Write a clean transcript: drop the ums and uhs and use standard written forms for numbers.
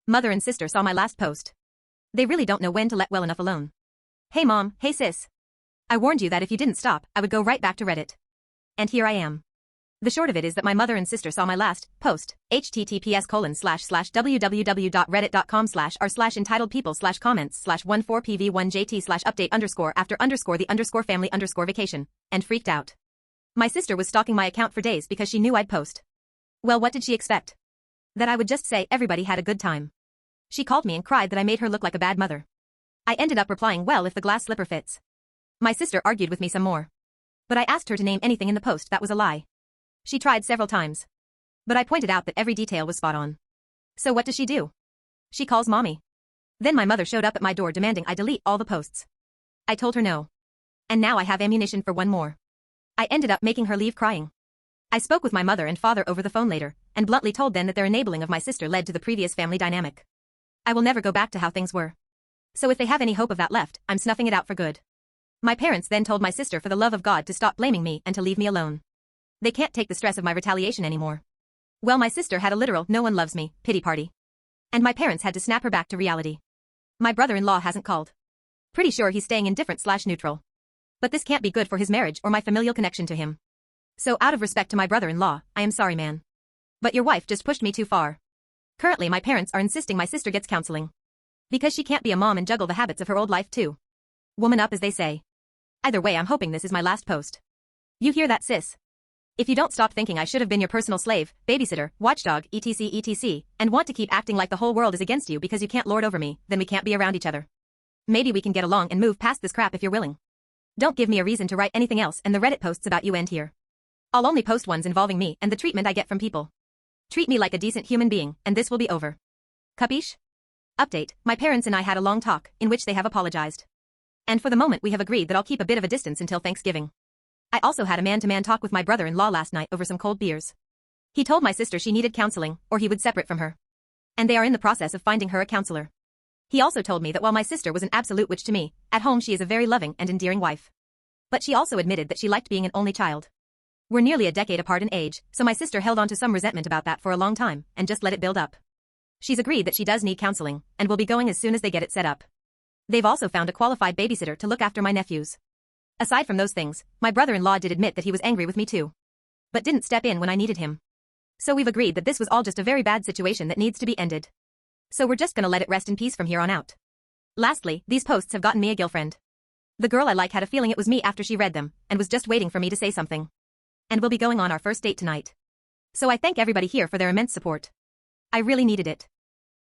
Mother and sister saw my last post. They really don't know when to let well enough alone. Hey mom, hey sis. I warned you that if you didn't stop, I would go right back to Reddit. And here I am. The short of it is that my mother and sister saw my last post, https://www.reddit.com/r/entitled people/comments/14pv1jt/update_after_the_family_vacation, and freaked out. My sister was stalking my account for days because she knew I'd post. Well, what did she expect? That I would just say everybody had a good time. She called me and cried that I made her look like a bad mother. I ended up replying, well, if the glass slipper fits. My sister argued with me some more. But I asked her to name anything in the post that was a lie. She tried several times. But I pointed out that every detail was spot on. So what does she do? She calls mommy. Then my mother showed up at my door demanding I delete all the posts. I told her no. And now I have ammunition for one more. I ended up making her leave crying. I spoke with my mother and father over the phone later, and bluntly told them that their enabling of my sister led to the previous family dynamic. I will never go back to how things were. So if they have any hope of that left, I'm snuffing it out for good. My parents then told my sister for the love of God to stop blaming me and to leave me alone. They can't take the stress of my retaliation anymore. Well, my sister had a literal no one loves me pity party. And my parents had to snap her back to reality. My brother-in-law hasn't called. Pretty sure he's staying indifferent/neutral. But this can't be good for his marriage or my familial connection to him. So out of respect to my brother-in-law, I am sorry, man. But your wife just pushed me too far. Currently my parents are insisting my sister gets counseling. Because she can't be a mom and juggle the habits of her old life too. Woman up, as they say. Either way, I'm hoping this is my last post. You hear that, sis? If you don't stop thinking I should have been your personal slave, babysitter, watchdog, etc., and want to keep acting like the whole world is against you because you can't lord over me, then we can't be around each other. Maybe we can get along and move past this crap if you're willing. Don't give me a reason to write anything else, and the Reddit posts about you end here. I'll only post ones involving me and the treatment I get from people. Treat me like a decent human being, and this will be over. Capiche? Update, my parents and I had a long talk, in which they have apologized. And for the moment we have agreed that I'll keep a bit of a distance until Thanksgiving. I also had a man-to-man talk with my brother-in-law last night over some cold beers. He told my sister she needed counseling, or he would separate from her. And they are in the process of finding her a counselor. He also told me that while my sister was an absolute witch to me, at home she is a very loving and endearing wife. But she also admitted that she liked being an only child. We're nearly a decade apart in age, so my sister held on to some resentment about that for a long time, and just let it build up. She's agreed that she does need counseling, and will be going as soon as they get it set up. They've also found a qualified babysitter to look after my nephews. Aside from those things, my brother-in-law did admit that he was angry with me too. But didn't step in when I needed him. So we've agreed that this was all just a very bad situation that needs to be ended. So we're just gonna let it rest in peace from here on out. Lastly, these posts have gotten me a girlfriend. The girl I like had a feeling it was me after she read them, and was just waiting for me to say something. And we'll be going on our first date tonight. So I thank everybody here for their immense support. I really needed it.